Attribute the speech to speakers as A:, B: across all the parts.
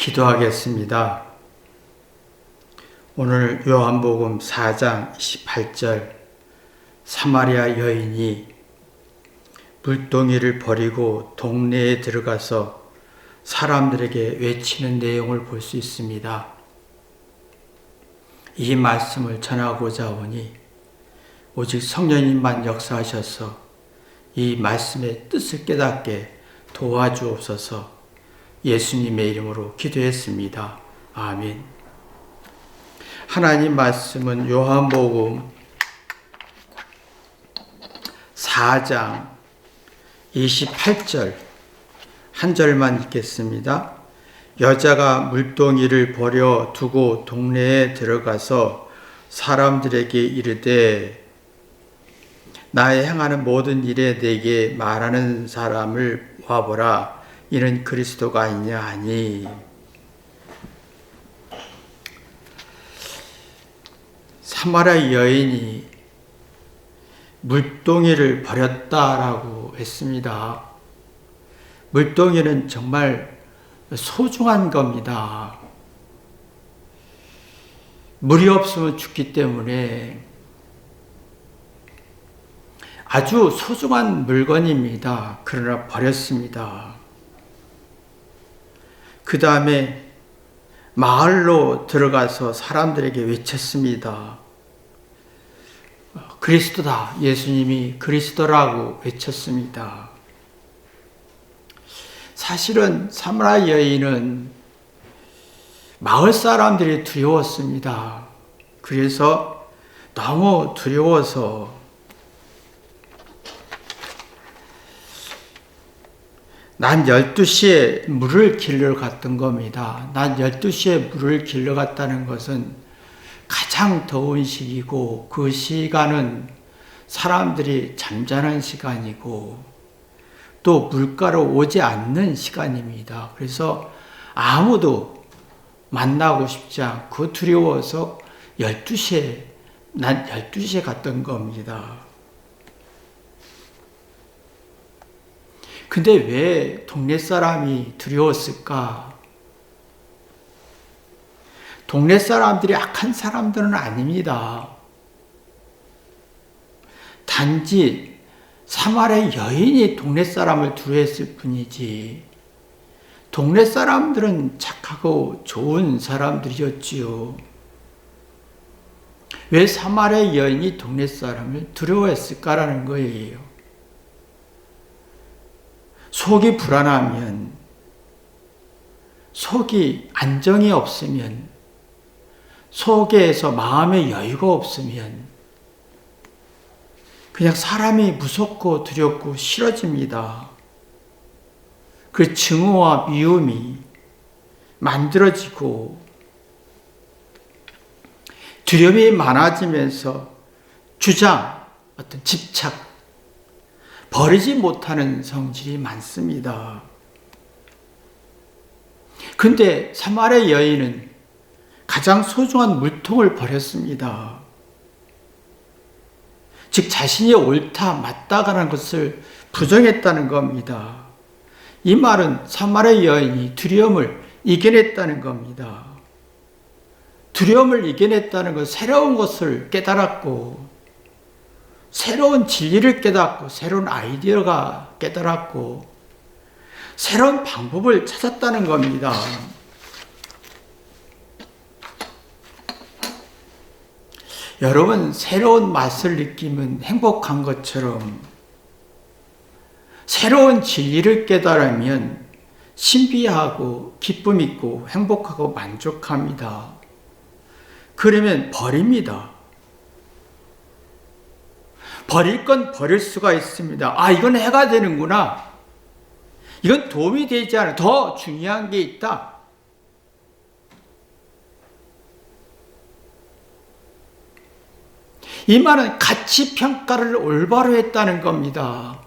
A: 기도하겠습니다. 오늘 요한복음 4장 28절 사마리아 여인이 물동이를 버리고 동네에 들어가서 사람들에게 외치는 내용을 볼 수 있습니다. 이 말씀을 전하고자 오니 오직 성령님만 역사하셔서 이 말씀의 뜻을 깨닫게 도와주옵소서. 예수님의 이름으로 기도했습니다. 아멘. 하나님 말씀은 요한복음 4장 28절 한 절만 읽겠습니다. 여자가 물동이를 버려 두고 동네에 들어가서 사람들에게 이르되 나의 행하는 모든 일에 내게 말하는 사람을 와보라. 이는 그리스도가 아니냐 하니. 사마리아 여인이 물동이를 버렸다라고 했습니다. 물동이는 정말 소중한 겁니다. 물이 없으면 죽기 때문에 아주 소중한 물건입니다. 그러나 버렸습니다. 그 다음에 마을로 들어가서 사람들에게 외쳤습니다. 그리스도다. 예수님이 그리스도라고 외쳤습니다. 사실은 사마리아 여인은 마을 사람들이 두려웠습니다. 그래서 너무 두려워서 난 12시에 물을 길러 갔던 겁니다. 난 12시에 물을 길러 갔다는 것은 가장 더운 시기고 그 시간은 사람들이 잠자는 시간이고 또 물가로 오지 않는 시간입니다. 그래서 아무도 만나고 싶지 않고 두려워서 난 12시에 갔던 겁니다. 근데 왜 동네 사람이 두려웠을까? 동네 사람들이 악한 사람들은 아닙니다. 단지 사마리아 여인이 동네 사람을 두려워했을 뿐이지 동네 사람들은 착하고 좋은 사람들이었지요. 왜 사마리아 여인이 동네 사람을 두려워했을까라는 거예요. 속이 불안하면, 속이 안정이 없으면, 속에서 마음의 여유가 없으면 그냥 사람이 무섭고 두렵고 싫어집니다. 그 증오와 미움이 만들어지고 두려움이 많아지면서 주장, 어떤 집착, 버리지 못하는 성질이 많습니다. 근데 사마리아 여인은 가장 소중한 물통을 버렸습니다. 즉 자신이 옳다, 맞다라는 것을 부정했다는 겁니다. 이 말은 사마리아 여인이 두려움을 이겨냈다는 겁니다. 두려움을 이겨냈다는 건 새로운 것을 깨달았고 새로운 진리를 깨닫고 새로운 아이디어가 깨달았고 새로운 방법을 찾았다는 겁니다. 여러분, 새로운 맛을 느끼면 행복한 것처럼 새로운 진리를 깨달으면 신비하고 기쁨 있고 행복하고 만족합니다. 그러면 버립니다. 버릴 건 버릴 수가 있습니다. 아, 이건 해가 되는구나. 이건 도움이 되지 않아. 더 중요한 게 있다. 이 말은 가치 평가를 올바로 했다는 겁니다.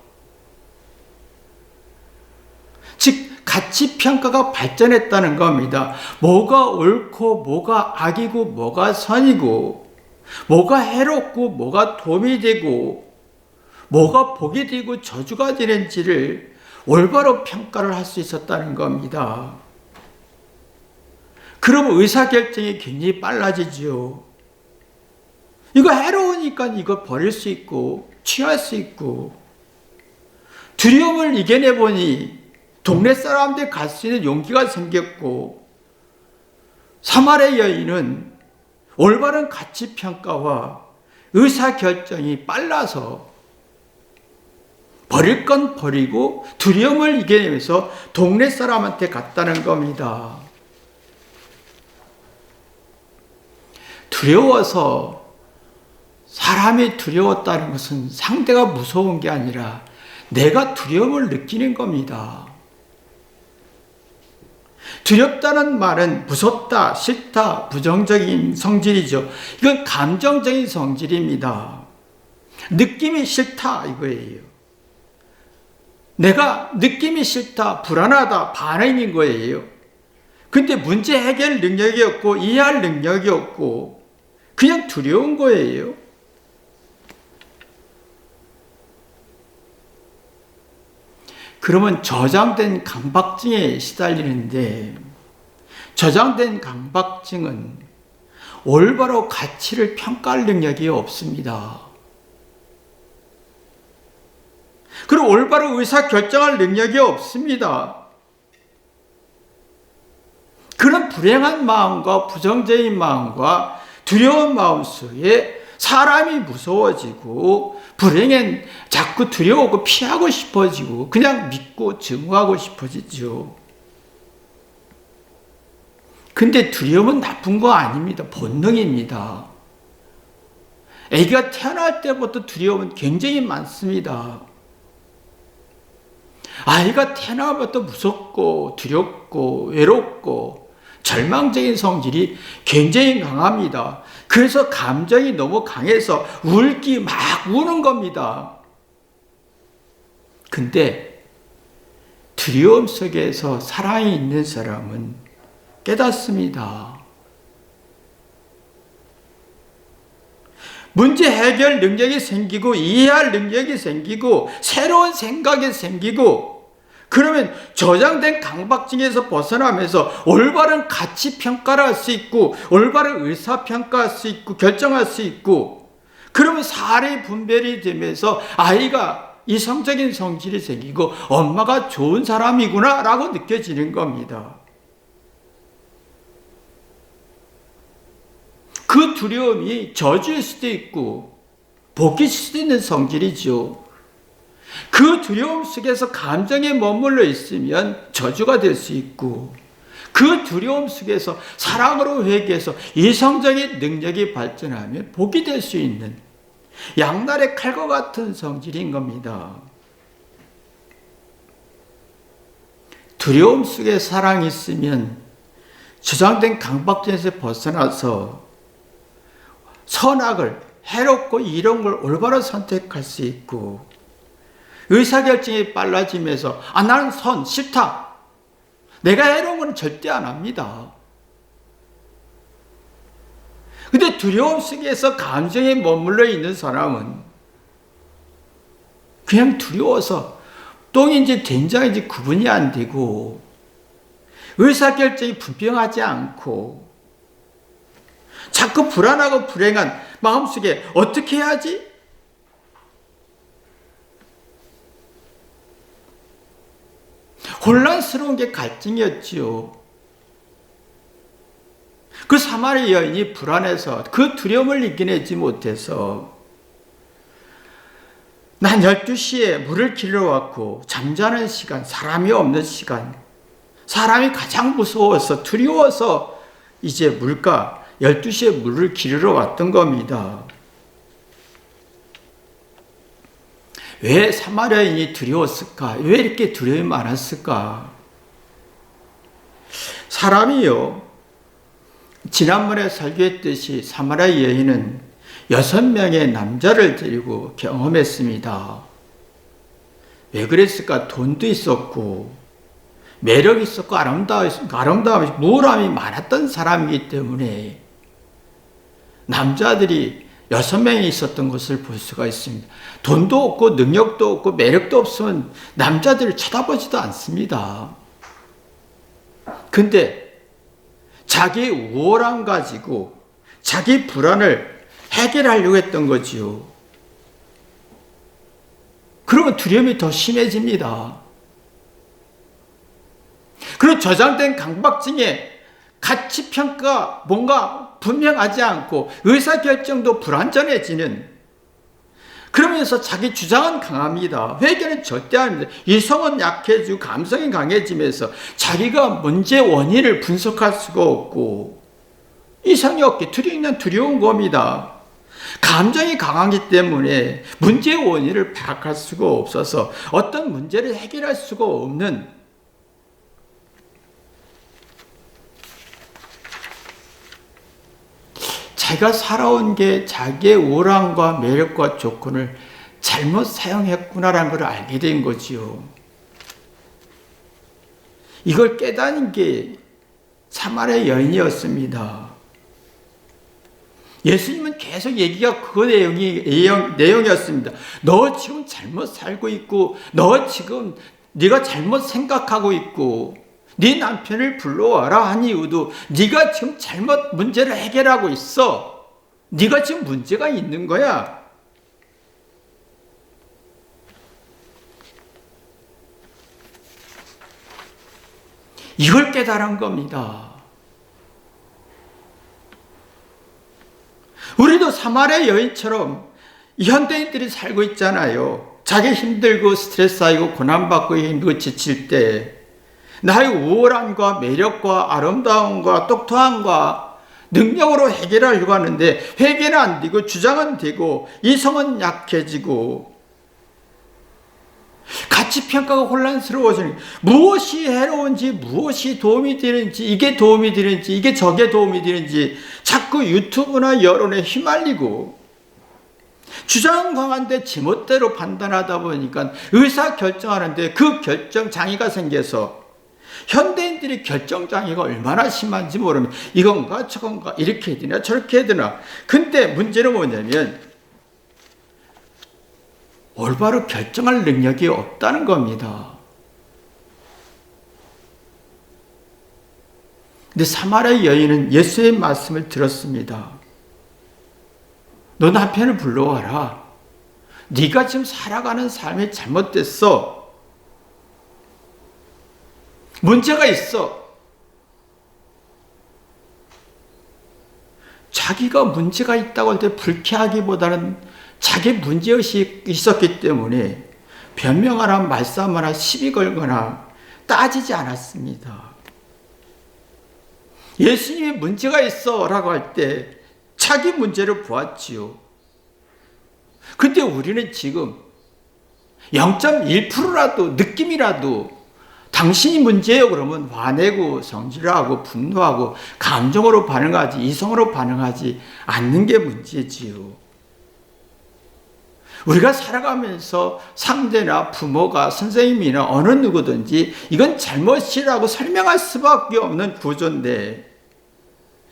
A: 즉 가치 평가가 발전했다는 겁니다. 뭐가 옳고 뭐가 악이고 뭐가 선이고 뭐가 해롭고 뭐가 도움이 되고 뭐가 복이 되고 저주가 되는지를 올바로 평가를 할 수 있었다는 겁니다. 그럼 의사결정이 굉장히 빨라지죠. 이거 해로우니까 이거 버릴 수 있고 취할 수 있고, 두려움을 이겨내보니 동네 사람들 갈 수 있는 용기가 생겼고, 사마리아 여인은 올바른 가치평가와 의사결정이 빨라서 버릴 건 버리고 두려움을 이겨내면서 동네 사람한테 갔다는 겁니다. 두려워서, 사람이 두려웠다는 것은 상대가 무서운 게 아니라 내가 두려움을 느끼는 겁니다. 두렵다는 말은 무섭다, 싫다, 부정적인 성질이죠. 이건 감정적인 성질입니다. 느낌이 싫다 이거예요. 내가 느낌이 싫다, 불안하다, 반응인 거예요. 근데 문제 해결 능력이 없고 이해할 능력이 없고 그냥 두려운 거예요. 그러면 저장된 강박증에 시달리는데, 저장된 강박증은 올바로 가치를 평가할 능력이 없습니다. 그리고 올바로 의사결정할 능력이 없습니다. 그런 불행한 마음과 부정적인 마음과 두려운 마음 속에 사람이 무서워지고, 불행엔 자꾸 두려워하고 피하고 싶어지고 그냥 믿고 증오하고 싶어지죠. 근데 두려움은 나쁜 거 아닙니다. 본능입니다. 아기가 태어날 때부터 두려움은 굉장히 많습니다. 아이가 태어나부터 무섭고 두렵고 외롭고 절망적인 성질이 굉장히 강합니다. 그래서 감정이 너무 강해서 울기 막 우는 겁니다. 근데 두려움 속에서 사랑이 있는 사람은 깨닫습니다. 문제 해결 능력이 생기고 이해할 능력이 생기고 새로운 생각이 생기고, 그러면 저장된 강박증에서 벗어나면서 올바른 가치 평가를 할 수 있고 올바른 의사 평가할 수 있고 결정할 수 있고, 그러면 사례 분별이 되면서 아이가 이성적인 성질이 생기고 엄마가 좋은 사람이구나 라고 느껴지는 겁니다. 그 두려움이 저주일 수도 있고 복일 수도 있는 성질이죠. 그 두려움 속에서 감정에 머물러 있으면 저주가 될 수 있고, 그 두려움 속에서 사랑으로 회개해서 이성적인 능력이 발전하면 복이 될 수 있는 양날의 칼과 같은 성질인 겁니다. 두려움 속에 사랑이 있으면 저장된 강박증에서 벗어나서 선악을, 해롭고 이런 걸 올바로 선택할 수 있고, 의사결정이 빨라지면서 나는 선, 싫다, 내가 해로운 건 절대 안 합니다. 근데 두려움 속에서 감정에 머물러 있는 사람은 그냥 두려워서 똥인지 된장인지 구분이 안 되고 의사결정이 분명하지 않고 자꾸 불안하고 불행한 마음속에 어떻게 해야지? 혼란스러운 게 갈증이었지요. 그 사마리아 여인이 불안해서 그 두려움을 이겨내지 못해서 난 12시에 물을 길러 왔고 잠자는 시간, 사람이 없는 시간, 사람이 가장 무서워서 두려워서 이제 물가 12시에 물을 기르러 왔던 겁니다. 왜 사마리아인이 두려웠을까? 왜 이렇게 두려움이 많았을까? 사람이요, 지난번에 설교했듯이 사마리아 여인은 6명의 남자를 데리고 경험했습니다. 왜 그랬을까? 돈도 있었고 매력이 있었고 아름다움이 우월함이 많았던 사람이기 때문에 남자들이 6명이 있었던 것을 볼 수가 있습니다. 돈도 없고 능력도 없고 매력도 없으면 남자들을 쳐다보지도 않습니다. 근데 자기 우월함 가지고 자기 불안을 해결하려고 했던 거지요. 그러면 두려움이 더 심해집니다. 그리고 저장된 강박증에 가치평가 뭔가 분명하지 않고 의사결정도 불완전해지는, 그러면서 자기 주장은 강합니다. 회개는 절대 아닙니다. 이성은 약해지고 감성이 강해지면서 자기가 문제 원인을 분석할 수가 없고 이성이 없게 두려운 겁니다. 감정이 강하기 때문에 문제의 원인을 파악할 수가 없어서 어떤 문제를 해결할 수가 없는, 자기가 살아온 게 자기의 우월함과 매력과 조건을 잘못 사용했구나라는 걸 알게 된 거지요. 이걸 깨닫는 게 사마리아 여인이었습니다. 예수님은 계속 얘기가 그 내용이었습니다. 너 지금 잘못 살고 있고, 너 지금 네가 잘못 생각하고 있고, 네 남편을 불러와라 한 이유도 네가 지금 잘못 문제를 해결하고 있어. 네가 지금 문제가 있는 거야. 이걸 깨달은 겁니다. 우리도 사마리아 여인처럼 현대인들이 살고 있잖아요. 자기 힘들고 스트레스하고 고난받고 힘들고 지칠 때 나의 우월함과 매력과 아름다움과 똑똑함과 능력으로 해결하려고 하는데 회개는 안 되고 주장은 되고 이성은 약해지고 가치평가가 혼란스러워지는, 무엇이 해로운지 무엇이 도움이 되는지, 이게 도움이 되는지 이게 저게 도움이 되는지 자꾸 유튜브나 여론에 휘말리고 주장은 강한데 제멋대로 판단하다 보니까 의사결정하는데 그 결정장애가 생겨서 현대인들이 결정장애가 얼마나 심한지 모르면 이건가 저건가 이렇게 해야 되나 저렇게 해야 되나. 근데 문제는 뭐냐면 올바로 결정할 능력이 없다는 겁니다. 근데 사마리아 여인은 예수의 말씀을 들었습니다. 너 남편을 불러와라. 네가 지금 살아가는 삶이 잘못됐어. 문제가 있어. 자기가 문제가 있다고 할 때 불쾌하기보다는 자기 문제의식이 있었기 때문에 변명하나 말싸움하나 시비 걸거나 따지지 않았습니다. 예수님이 문제가 있어 라고 할 때 자기 문제를 보았지요. 근데 우리는 지금 0.1%라도 느낌이라도 당신이 문제예요 그러면 화내고 성질하고 분노하고 감정으로 반응하지 이성으로 반응하지 않는 게 문제지요. 우리가 살아가면서 상대나 부모가 선생님이나 어느 누구든지 이건 잘못이라고 설명할 수밖에 없는 구조인데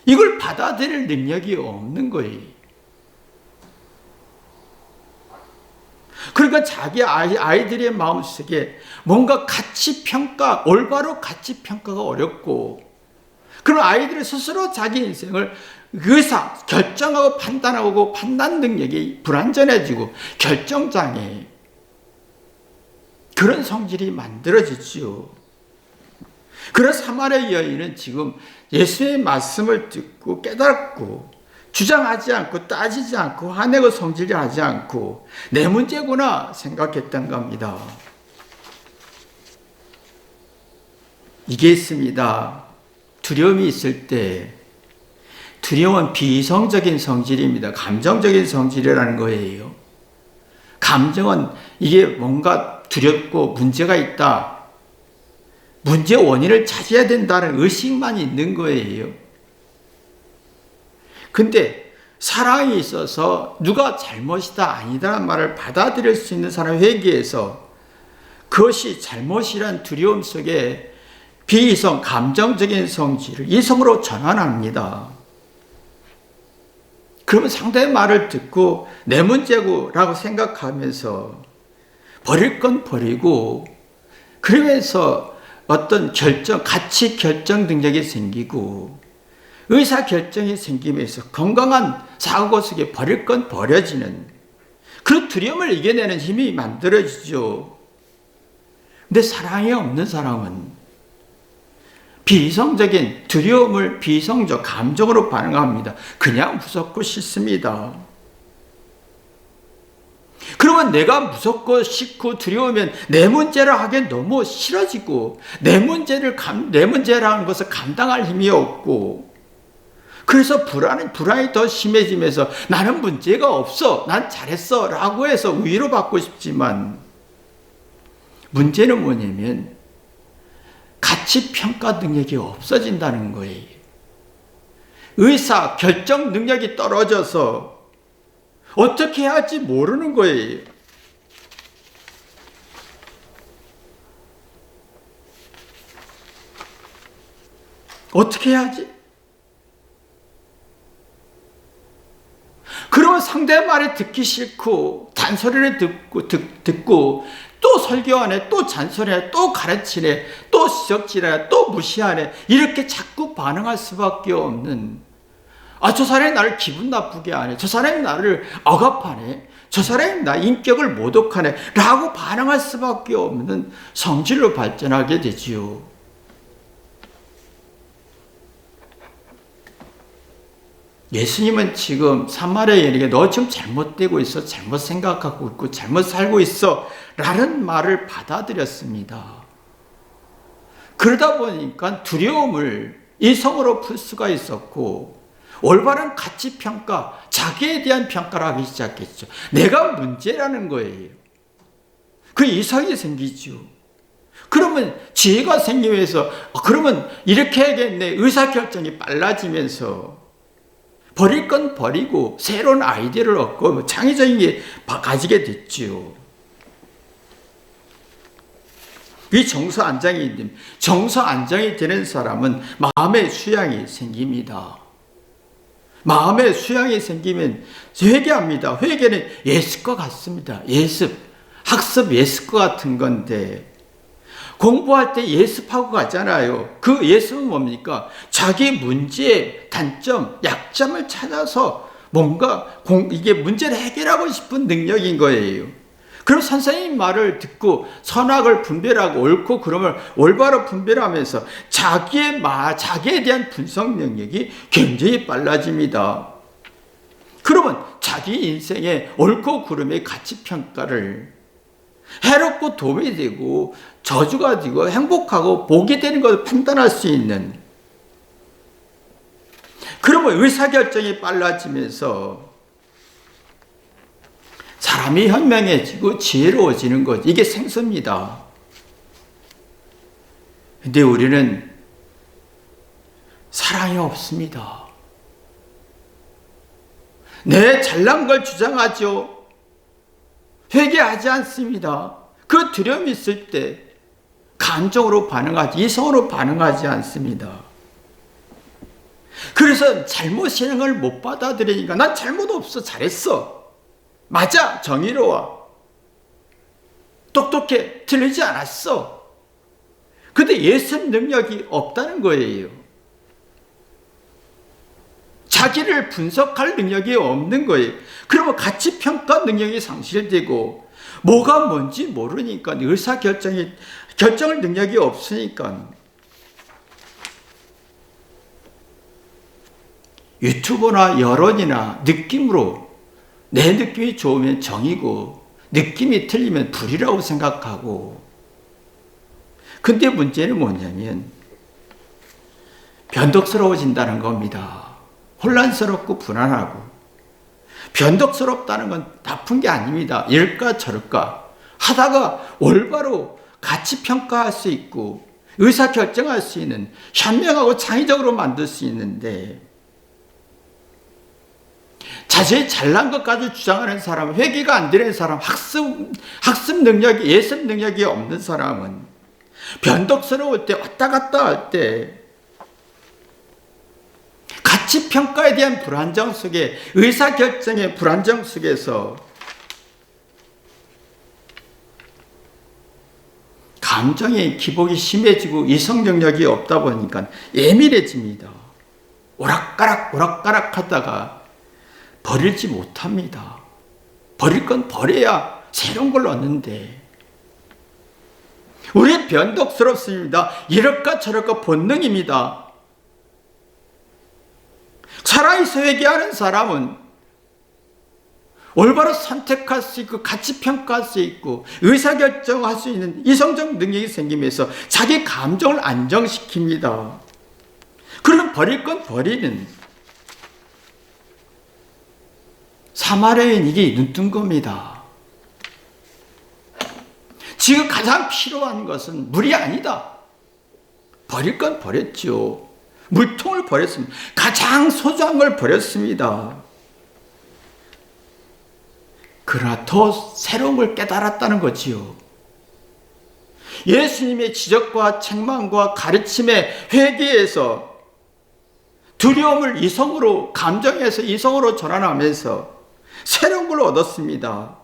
A: 이걸 받아들일 능력이 없는 거예요. 그러니까 자기 아이들의 마음속에 뭔가 가치평가, 올바로 가치평가가 어렵고, 그럼 아이들이 스스로 자기 인생을 결정하고 판단하고 판단 능력이 불완전해지고 결정장애, 그런 성질이 만들어지지요. 그래서 사마리아 여인은 지금 예수의 말씀을 듣고 깨닫고 주장하지 않고 따지지 않고 화내고 성질하지 않고 내 문제구나 생각했던 겁니다. 이게 있습니다. 두려움이 있을 때, 두려움은 비이성적인 성질입니다. 감정적인 성질이라는 거예요. 감정은 이게 뭔가 두렵고 문제가 있다, 문제 원인을 찾아야 된다는 의식만 있는 거예요. 근데 사랑이 있어서 누가 잘못이다 아니다라는 말을 받아들일 수 있는 사람 회개에서 그것이 잘못이란 두려움 속에 비이성, 감정적인 성질을 이성으로 전환합니다. 그러면 상대의 말을 듣고 내 문제구라고 생각하면서 버릴 건 버리고, 그러면서 어떤 가치 결정 능력이 생기고 의사결정이 생기면서 건강한 사고 속에 버릴 건 버려지는 그 두려움을 이겨내는 힘이 만들어지죠. 근데 사랑이 없는 사람은 비이성적인 두려움을 비이성적 감정으로 반응합니다. 그냥 무섭고 싫습니다. 그러면 내가 무섭고 싫고 두려우면 내 문제를 하기엔 너무 싫어지고 내 문제라는 것을 감당할 힘이 없고 그래서 불안이 더 심해지면서 나는 문제가 없어, 난 잘했어 라고 해서 위로받고 싶지만 문제는 뭐냐면 가치평가 능력이 없어진다는 거예요. 의사 결정 능력이 떨어져서 어떻게 해야 할지 모르는 거예요. 어떻게 해야지? 그러면 상대 말을 듣기 싫고 잔소리를 듣고 또 설교하네, 또 잔소리하네, 또 가르치네, 또 지적질하네, 또 무시하네 이렇게 자꾸 반응할 수밖에 없는 저 사람이 나를 기분 나쁘게 하네, 저 사람이 나를 억압하네, 저 사람이 나 인격을 모독하네 라고 반응할 수밖에 없는 성질로 발전하게 되지요. 예수님은 지금 사마리아 여인에게 너 지금 잘못되고 있어, 잘못 생각하고 있고 잘못 살고 있어 라는 말을 받아들였습니다. 그러다 보니까 두려움을 이성으로 풀 수가 있었고 올바른 가치평가, 자기에 대한 평가를 하기 시작했죠. 내가 문제라는 거예요. 그 이성이 생기죠. 그러면 지혜가 생기면서 그러면 이렇게 해야겠네, 의사결정이 빨라지면서 버릴 건 버리고 새로운 아이디어를 얻고 창의적인 게 가지게 됐지요. 이 정서 안정이 되는 사람은 마음의 수양이 생깁니다. 마음의 수양이 생기면 회개합니다. 회개는 예습과 같습니다. 학습 예습과 같은 건데 공부할 때 예습하고 가잖아요. 그 예습은 뭡니까? 자기 문제의 단점, 약점을 찾아서 뭔가 이게 문제를 해결하고 싶은 능력인 거예요. 그럼 선생님 말을 듣고 선악을 분별하고 옳고 그름을 올바로 분별하면서 자기에 대한 분석 능력이 굉장히 빨라집니다. 그러면 자기 인생의 옳고 그름의 가치평가를 해롭고 도움이 되고 저주가 되고 행복하고 복이 되는 것을 판단할 수 있는, 그러면 의사결정이 빨라지면서 사람이 현명해지고 지혜로워지는 것, 이게 생수입니다. 근데 우리는 사랑이 없습니다. 내 잘난 걸 주장하죠. 회개하지 않습니다. 그 두려움이 있을 때 감정으로 반응하지, 이성으로 반응하지 않습니다. 그래서 잘못 실행을 못 받아들이니까 난 잘못 없어, 잘했어, 맞아, 정의로워, 똑똑해, 틀리지 않았어. 근데 예습 능력이 없다는 거예요. 자기를 분석할 능력이 없는 거예요. 그러면 가치평가 능력이 상실되고 뭐가 뭔지 모르니까 결정을 능력이 없으니까 유튜브나 여론이나 느낌으로 내 느낌이 좋으면 정이고 느낌이 틀리면 불이라고 생각하고, 근데 문제는 뭐냐면 변덕스러워진다는 겁니다. 혼란스럽고 불안하고. 변덕스럽다는 건 나쁜 게 아닙니다. 이럴까 저럴까 하다가 올바로 가치평가할 수 있고 의사결정할 수 있는, 현명하고 창의적으로 만들 수 있는데, 자신이 잘난 것까지 주장하는 사람, 회개가 안 되는 사람, 학습 능력이, 예습 능력이 없는 사람은 변덕스러울 때, 왔다 갔다 할 때, 가치평가에 대한 불안정 속에, 의사결정의 불안정 속에서 감정의 기복이 심해지고 이성 능력이 없다 보니까 예민해집니다. 오락가락 오락가락 하다가 버리지 못합니다. 버릴 건 버려야 새로운 걸 얻는데 우리 변덕스럽습니다. 이럴까 저럴까 본능입니다. 살아있어 회개하는 사람은 올바로 선택할 수 있고 가치 평가할 수 있고 의사결정할 수 있는 이성적 능력이 생기면서 자기 감정을 안정시킵니다. 그러면 버릴 건 버리는 사마리아인 이게 눈뜬 겁니다. 지금 가장 필요한 것은 물이 아니다. 버릴 건 버렸죠. 물통을 버렸습니다. 가장 소중한 걸 버렸습니다. 그러나 더 새로운 걸 깨달았다는 거지요. 예수님의 지적과 책망과 가르침의 회개에서 두려움을 이성으로, 감정에서 이성으로 전환하면서 새로운 걸 얻었습니다.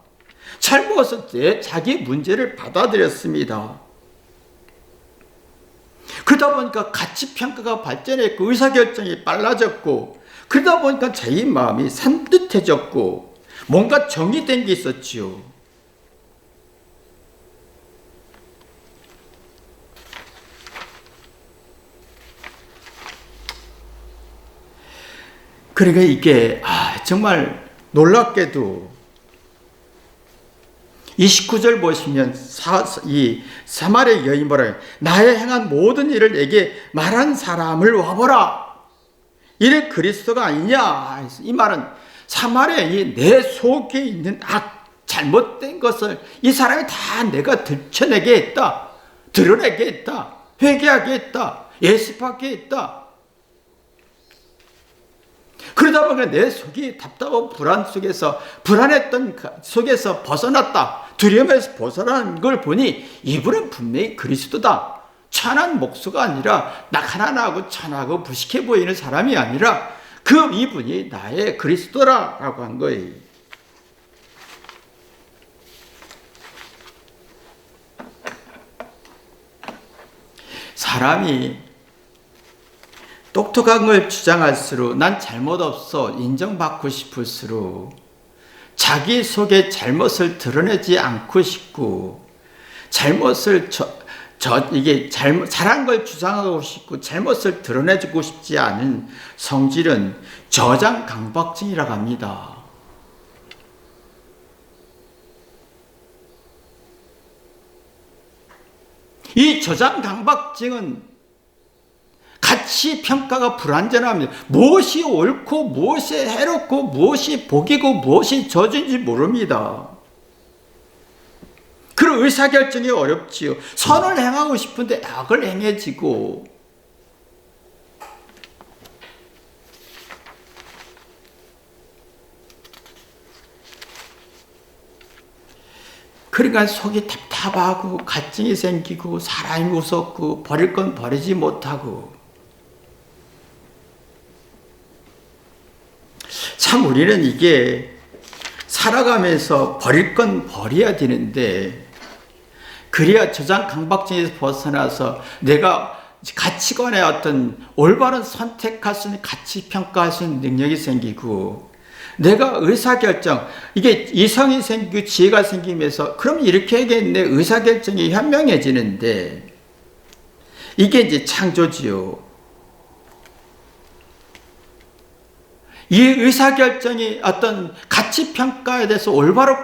A: 잘못했을 자기 문제를 받아들였습니다. 그러다 보니까 가치평가가 발전했고 의사결정이 빨라졌고 그러다 보니까 자기 마음이 산뜻해졌고 뭔가 정리된 게 있었지요. 그러니까 이게 정말 놀랍게도 29절 보시면 이 사마리아 여인이 뭐라요? 나의 행한 모든 일을 내게 말한 사람을 와보라. 이래 그리스도가 아니냐. 이 말은 사마리아인이 내 속에 있는 잘못된 것을 이 사람이 다 내가 들춰내게 했다. 드러내게 했다. 회개하게 했다. 예습하게 했다. 그러다 보니까 내 속이 답답하고 불안했던 속에서 벗어났다. 두려움에서 벗어난 걸 보니 이분은 분명히 그리스도다. 천한 목수가 아니라 가난하고 천하고 부식해 보이는 사람이 아니라 이분이 나의 그리스도라고 한 거예요. 사람이 똑똑한 걸 주장할수록 난 잘못 없어 인정받고 싶을수록 자기 속에 잘못을 드러내지 않고 싶고 잘못을 잘한 걸 주장하고 싶고 잘못을 드러내주고 싶지 않은 성질은 저장 강박증이라고 합니다. 이 저장 강박증은 가치 평가가 불완전합니다. 무엇이 옳고 무엇이 해롭고 무엇이 복이고 무엇이 저주인지 모릅니다. 그리고 의사결정이 어렵지요. 선을 행하고 싶은데 악을 행해지고 그러니까 속이 답답하고 갈증이 생기고 사람이 무섭고 버릴 건 버리지 못하고 참 우리는 이게 살아가면서 버릴 건 버려야 되는데 그래야 저장 강박증에서 벗어나서 내가 가치관의 어떤 올바른 선택할 수 있는 가치 평가할 수 있는 능력이 생기고 내가 의사결정 이게 이성이 생기고 지혜가 생기면서 그럼 이렇게 하겠네 의사결정이 현명해지는데 이게 이제 창조지요. 이 의사결정이 어떤 가치평가에 대해서 올바로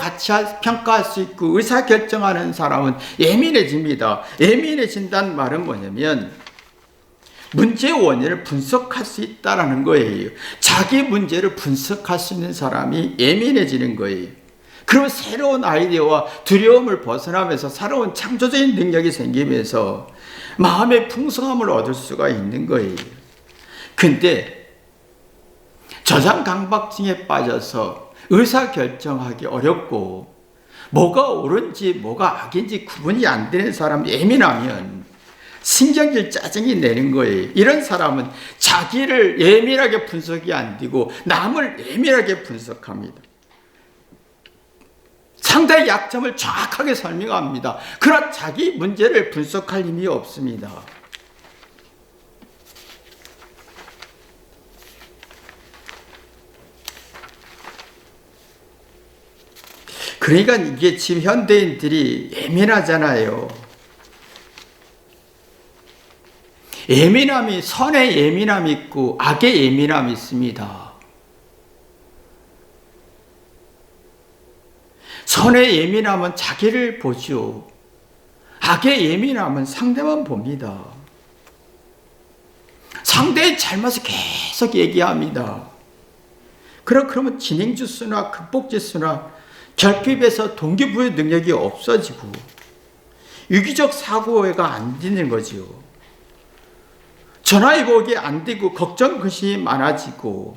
A: 평가할 수 있고 의사결정하는 사람은 예민해집니다. 예민해진다는 말은 뭐냐면 문제의 원인을 분석할 수 있다는 거예요. 자기 문제를 분석할 수 있는 사람이 예민해지는 거예요. 그럼 새로운 아이디어와 두려움을 벗어나면서 새로운 창조적인 능력이 생기면서 마음의 풍성함을 얻을 수가 있는 거예요. 근데 저장 강박증에 빠져서 의사결정하기 어렵고 뭐가 옳은지 뭐가 악인지 구분이 안 되는 사람 예민하면 신경질 짜증이 내는 거예요. 이런 사람은 자기를 예민하게 분석이 안 되고 남을 예민하게 분석합니다. 상대의 약점을 정확하게 설명합니다. 그러나 자기 문제를 분석할 힘이 없습니다. 그러니까 이게 지금 현대인들이 예민하잖아요. 예민함이, 선의 예민함이 있고 악의 예민함이 있습니다. 선의 예민함은 자기를 보죠. 악의 예민함은 상대만 봅니다. 상대의 잘못을 계속 얘기합니다. 그러면 진행지수나 극복지수나 결핍에서 동기부여 능력이 없어지고 유기적 사고가 안 되는 거죠. 전화위복이 안 되고 걱정 근심이 많아지고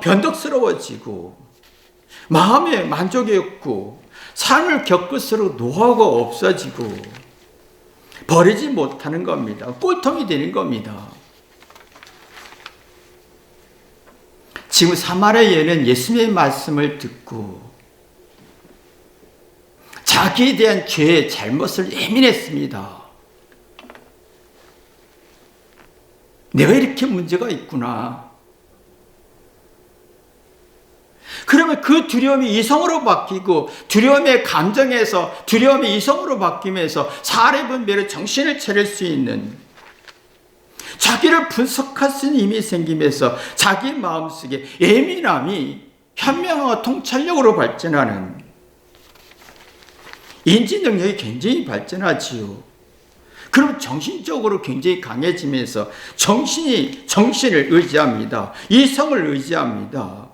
A: 변덕스러워지고 마음에 만족이 없고 삶을 겪을수록 노하우가 없어지고 버리지 못하는 겁니다. 꼴통이 되는 겁니다. 지금 사마리아 여인은 예수님의 말씀을 듣고 자기에 대한 죄의 잘못을 예민했습니다. 내가 이렇게 문제가 있구나. 그러면 그 두려움이 이성으로 바뀌고 두려움의 감정에서 두려움이 이성으로 바뀌면서 사례 분별의 정신을 차릴 수 있는 자기를 분석할 수 있는 힘이 생기면서 자기 마음속에 예민함이 현명과 통찰력으로 발전하는 인지 능력이 굉장히 발전하지요. 그럼 정신적으로 굉장히 강해지면서 정신을 의지합니다. 이성을 의지합니다.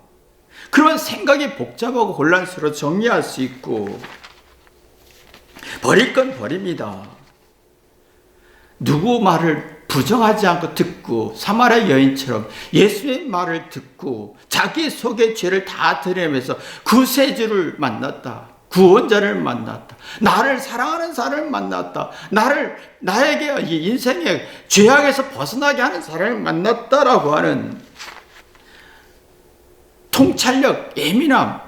A: 그러면 생각이 복잡하고 혼란스러워 정리할 수 있고 버릴 건 버립니다. 누구 말을 부정하지 않고 듣고 사마리아 여인처럼 예수의 말을 듣고 자기 속의 죄를 다 드러내면서 구세주를 만났다. 구원자를 만났다. 나를 사랑하는 사람을 만났다. 나에게 이 인생의 죄악에서 벗어나게 하는 사람을 만났다라고 하는 통찰력, 예민함,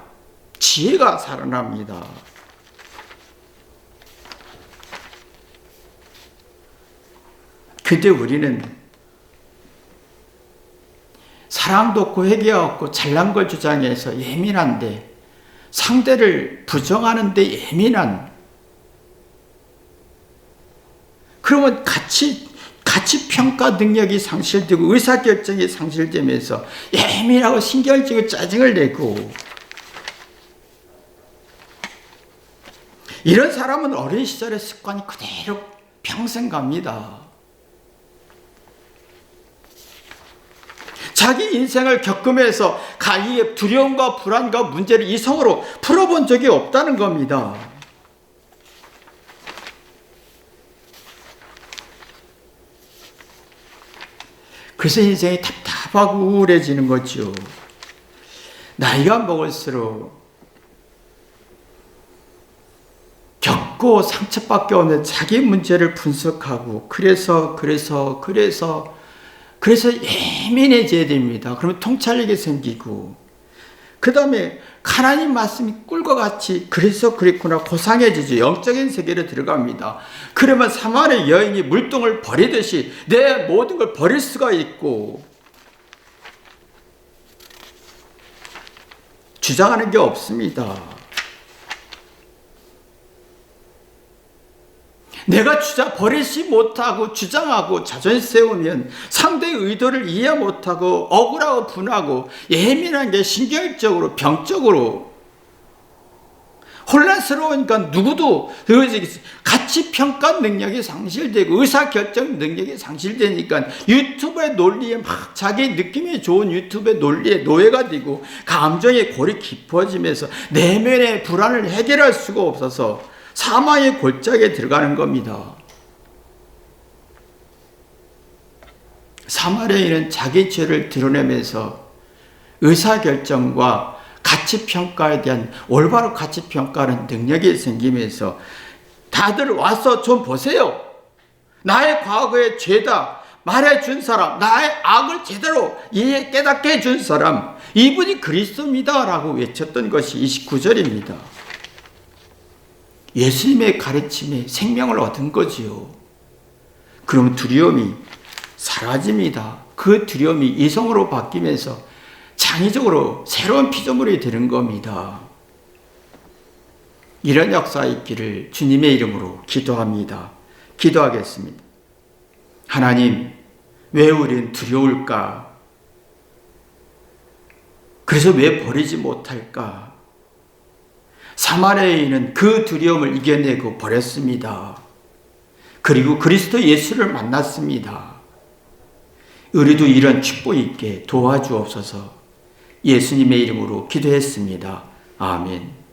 A: 지혜가 살아납니다. 근데 우리는 사랑도 없고 회개가 없고 잘난 걸 주장해서 예민한데 상대를 부정하는데 예민한 그러면 가치 평가 능력이 상실되고 의사결정이 상실되면서 예민하고 신경질고 짜증을 내고 이런 사람은 어린 시절의 습관이 그대로 평생 갑니다. 자기 인생을 겪으면서 이 두려움과 불안과 문제를 이성으로 풀어본 적이 없다는 겁니다. 그래서 인생이 답답하고 우울해지는 거죠. 나이가 먹을수록 겪고 상처밖에 없는 자기 문제를 분석하고 그래서 예민해져야 됩니다. 그러면 통찰력이 생기고 그 다음에 하나님 말씀이 꿀과 같이 그래서 그랬구나 고상해지죠. 영적인 세계로 들어갑니다. 그러면 사마리아 여인이 물동을 버리듯이 내 모든 걸 버릴 수가 있고 주장하는 게 없습니다. 내가 버리지 못하고 주장하고 자존심 세우면 상대의 의도를 이해 못하고 억울하고 분하고 예민한 게 신경적으로 병적으로 혼란스러우니까 누구도 가치 평가 능력이 상실되고 의사결정 능력이 상실되니까 유튜브의 논리에 막 자기 느낌이 좋은 유튜브의 논리에 노예가 되고 감정의 골이 깊어지면서 내면의 불안을 해결할 수가 없어서 사망의 골짜기에 들어가는 겁니다. 사마리아인은 자기 죄를 드러내면서 의사결정과 가치평가에 대한 올바로 가치평가하는 능력이 생기면서 다들 와서 좀 보세요. 나의 과거의 죄다 말해준 사람, 나의 악을 제대로 깨닫게 해준 사람, 이분이 그리스도입니다 라고 외쳤던 것이 29절입니다. 예수님의 가르침에 생명을 얻은 거지요. 그러면 두려움이 사라집니다. 그 두려움이 이성으로 바뀌면서 창의적으로 새로운 피조물이 되는 겁니다. 이런 역사 있기를 주님의 이름으로 기도합니다. 기도하겠습니다. 하나님, 왜 우리는 두려울까? 그래서 왜 버리지 못할까? 사마리아인은 그 두려움을 이겨내고 버렸습니다. 그리고 그리스도 예수를 만났습니다. 우리도 이런 축복 있게 도와주옵소서. 예수님의 이름으로 기도했습니다. 아멘.